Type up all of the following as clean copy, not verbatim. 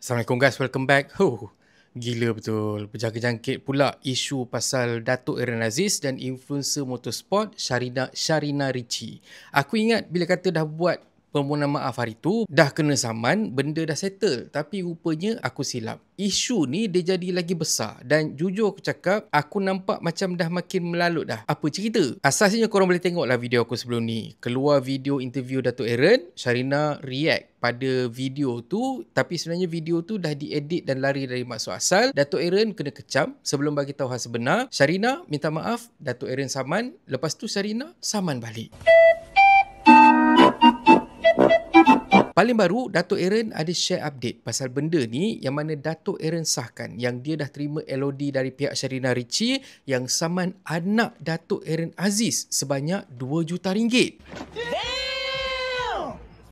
Assalamualaikum guys, welcome back. Gila betul. Berjangkit pula isu pasal Datuk Aaron Aziz dan influencer motorsport Sharina Ritchie. Aku ingat bila kata dah buat permohonan maaf hari tu, dah kena saman, benda dah settle. Tapi rupanya aku silap. Isu ni dia jadi lagi besar dan jujur aku cakap, aku nampak macam dah makin melalut dah. Apa cerita? Asasnya korang boleh tengoklah video aku sebelum ni. Keluar video interview Datuk Aaron, Sharina react pada video tu, tapi sebenarnya video tu dah diedit dan lari dari maksud asal. Datuk Aaron kena kecam sebelum bagi tahu hal sebenar. Sharina minta maaf, Datuk Aaron saman, lepas tu Sharina saman balik. Paling baru, Datuk Aaron ada share update pasal benda ni yang mana Datuk Aaron sahkan yang dia dah terima LOD dari pihak Sharina Ritchie yang saman anak Datuk Aaron Aziz sebanyak RM2 juta.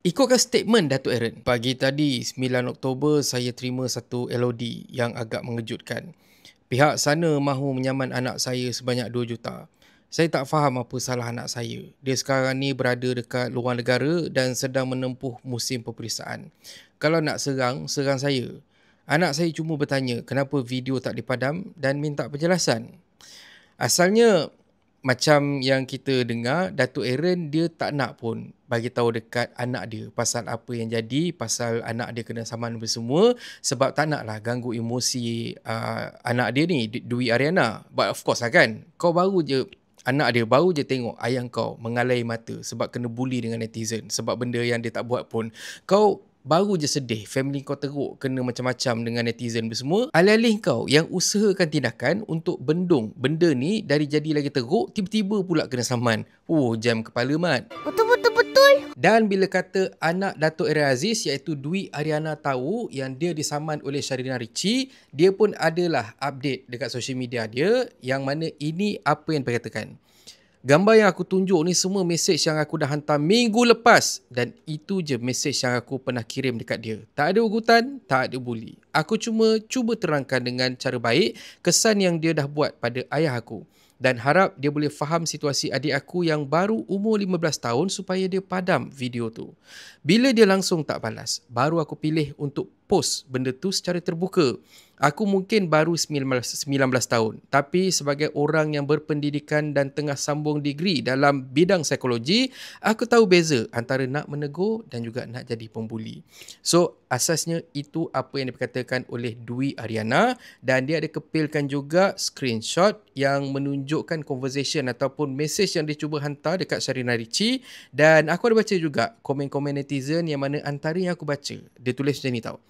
Ikutkan statement Datuk Aaron, pagi tadi 9 Oktober saya terima satu LOD yang agak mengejutkan. Pihak sana mahu menyaman anak saya sebanyak 2 juta. Saya tak faham apa salah anak saya. Dia sekarang ni berada dekat luar negara dan sedang menempuh musim peperiksaan. Kalau nak serang saya. Anak saya cuma bertanya kenapa video tak dipadam dan minta penjelasan. Asalnya, macam yang kita dengar, Datuk Aaron dia tak nak pun bagi tahu dekat anak dia pasal apa yang jadi, pasal anak dia kena saman semua sebab tak naklah ganggu emosi anak dia ni, Dwi Ariana. But of course lah kan, anak dia baru je tengok ayah kau mengalai mata sebab kena bully dengan netizen sebab benda yang dia tak buat pun. Kau baru je sedih, family kau teruk kena macam-macam dengan netizen semua. Alih-alih kau yang usahakan tindakan untuk bendung benda ni dari jadi lagi teruk, tiba-tiba pula kena saman. Jam kepala mat. Betul. Dan bila kata anak Datuk Aaron Aziz iaitu Dwi Ariana tahu yang dia disaman oleh Sharina Ritchie, dia pun adalah update dekat social media dia yang mana ini apa yang perkatakan. Gambar yang aku tunjuk ni semua mesej yang aku dah hantar minggu lepas dan itu je mesej yang aku pernah kirim dekat dia. Tak ada ugutan, tak ada bully. Aku cuba terangkan dengan cara baik kesan yang dia dah buat pada ayah aku dan harap dia boleh faham situasi adik aku yang baru umur 15 tahun supaya dia padam video tu. Bila dia langsung tak balas, baru aku pilih untuk post benda tu secara terbuka. Aku mungkin baru 19 tahun, tapi sebagai orang yang berpendidikan dan tengah sambung degree dalam bidang psikologi, aku tahu beza antara nak menegur dan juga nak jadi pembuli. So, asasnya itu apa yang diperkatakan oleh Dwi Ariana dan dia ada kepilkan juga screenshot yang menunjukkan conversation ataupun message yang dia cuba hantar dekat Sharina Ritchie dan aku ada baca juga komen-komen netizen yang mana antara yang aku baca, dia tulis macam ni tau.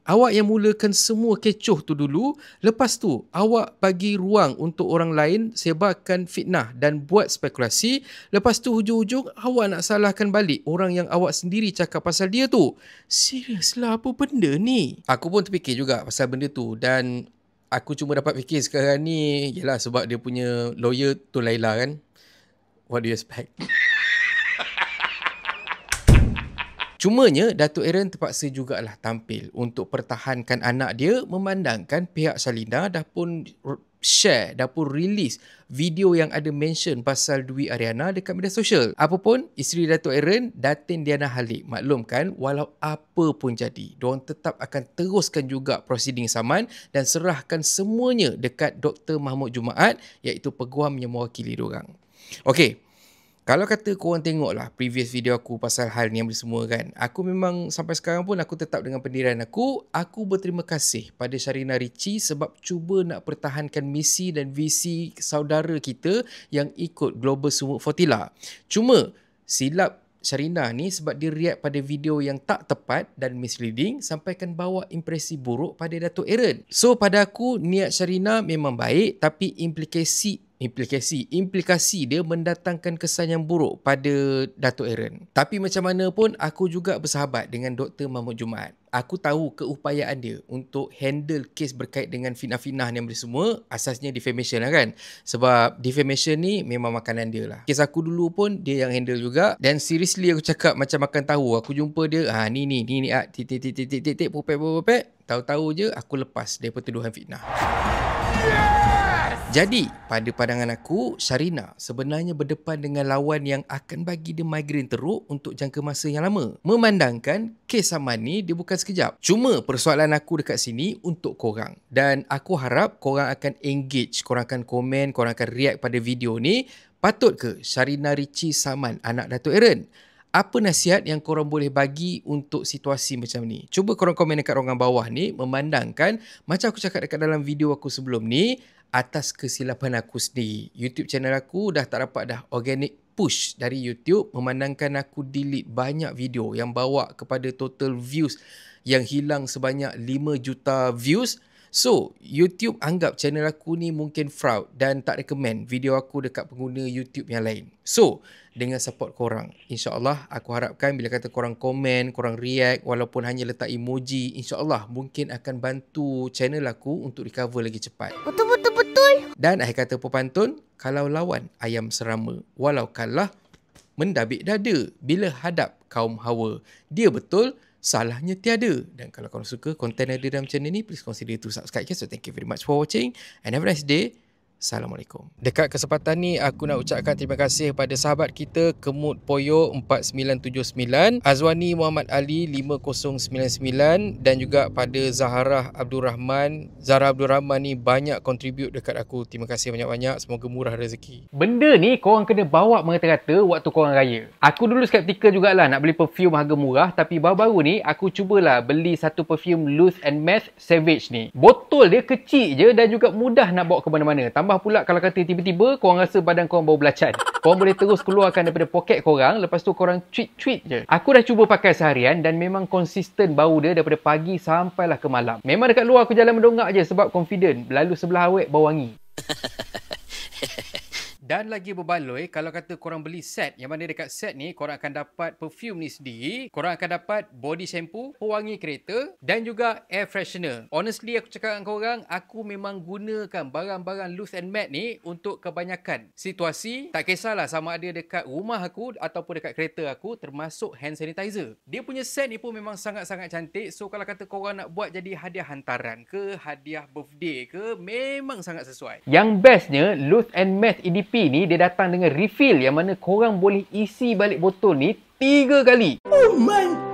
Awak yang mulakan semua kecoh tu dulu, lepas tu awak bagi ruang untuk orang lain sebarkan fitnah dan buat spekulasi, lepas tu hujung-hujung awak nak salahkan balik orang yang awak sendiri cakap pasal dia tu. Serius lah, apa benda ni? Aku pun terfikir juga pasal benda tu dan aku cuma dapat fikir sekarang ni, yelah sebab dia punya lawyer tu Laila kan. What do you expect? Cumanya, Datuk Aaron terpaksa jugalah tampil untuk pertahankan anak dia memandangkan pihak Sharina dah pun share, dah pun release video yang ada mention pasal Dwi Ariana dekat media sosial. Apapun, isteri Datuk Aaron, Datin Diana Halik, maklumkan walau apa pun jadi, diorang tetap akan teruskan juga proceeding saman dan serahkan semuanya dekat Dr. Mahmud Jumaat iaitu peguam yang mewakili diorang. Okey. Kalau kata korang tengoklah previous video aku pasal hal ni semua kan, aku memang sampai sekarang pun aku tetap dengan pendirian aku berterima kasih pada Sharina Ritchie sebab cuba nak pertahankan misi dan visi saudara kita yang ikut Global Sumut Fortilla. Cuma silap Sharina ni sebab dia react pada video yang tak tepat dan misleading sampaikan bawa impresi buruk pada Datuk Aaron. So pada aku niat Sharina memang baik tapi implikasi dia mendatangkan kesan yang buruk pada Datuk Aaron. Tapi macam mana pun aku juga bersahabat dengan Dr. Mahmud Jumaat. Aku tahu keupayaan dia untuk handle kes berkait dengan fitnah-fitnah ni semua, asasnya defamation lah kan. Sebab defamation ni memang makanan dia lah. Kes aku dulu pun dia yang handle juga dan seriously aku cakap macam makan tahu. Aku jumpa dia, ni popek. Tahu-tahu je aku lepas daripada tuduhan fitnah. Yes! Jadi, pada pandangan aku, Sharina sebenarnya berdepan dengan lawan yang akan bagi dia migrain teruk untuk jangka masa yang lama. Memandangkan kes Saman ni dia bukan sekejap. Cuma persoalan aku dekat sini untuk korang. Dan aku harap korang akan engage, korang akan komen, korang akan react pada video ni. Patut ke Sharina Richie Saman, anak Datuk Aaron? Apa nasihat yang korang boleh bagi untuk situasi macam ni? Cuba korang komen dekat ruangan bawah ni, memandangkan macam aku cakap dekat dalam video aku sebelum ni, atas kesilapan aku sendiri. YouTube channel aku dah tak dapat dah organic push dari YouTube, memandangkan aku delete banyak video yang bawa kepada total views yang hilang sebanyak 5 juta views. So, YouTube anggap channel aku ni mungkin fraud dan tak recommend video aku dekat pengguna YouTube yang lain. So, dengan support korang, insyaAllah aku harapkan bila kata korang komen, korang react, walaupun hanya letak emoji, insyaAllah mungkin akan bantu channel aku untuk recover lagi cepat. Betul. Dan akhir kata pepantun, kalau lawan ayam serama, walau kalah mendabik dada bila hadap kaum hawa. Dia betul, salahnya tiada. Dan kalau korang suka konten ada dalam channel ni, please consider to subscribe. So thank you very much for watching and have a nice day. Assalamualaikum. Dekat kesempatan ni aku nak ucapkan terima kasih pada sahabat kita Kemut Poyo 4979, Azwani Muhammad Ali 5099 dan juga pada Zahra Abdul Rahman. Zahra Abdul Rahman ni banyak contribute dekat aku. Terima kasih banyak-banyak. Semoga murah rezeki. Benda ni korang kena bawa merata-rata waktu korang raya. Aku dulu skeptikal jugalah nak beli perfume harga murah, tapi baru-baru ni aku cubalah beli satu perfume Luth and Math Savage ni. Botol dia kecil je dan juga mudah nak bawa ke mana-mana. Tambah pula kalau kata tiba-tiba korang rasa badan korang bau belacan, korang boleh terus keluarkan daripada poket korang, lepas tu korang tweet je. Aku dah cuba pakai seharian dan memang konsisten bau dia daripada pagi sampailah ke malam. Memang dekat luar aku jalan mendongak je sebab confident. Lalu sebelah awet bau wangi. Dan lagi berbaloi, kalau kata korang beli set, yang mana dekat set ni korang akan dapat perfume ni sendiri, korang akan dapat body shampoo, pewangi kereta dan juga air freshener. Honestly aku cakap dengan korang, aku memang gunakan barang-barang Luth and Matte ni untuk kebanyakan situasi. Tak kisahlah sama ada dekat rumah aku ataupun dekat kereta aku, termasuk hand sanitizer. Dia punya set ni pun memang sangat-sangat cantik. So kalau kata korang nak buat jadi hadiah hantaran ke, hadiah birthday ke, memang sangat sesuai. Yang bestnya, Luth and Matte EDP ni dia datang dengan refill yang mana korang boleh isi balik botol ni 3 kali. Oh my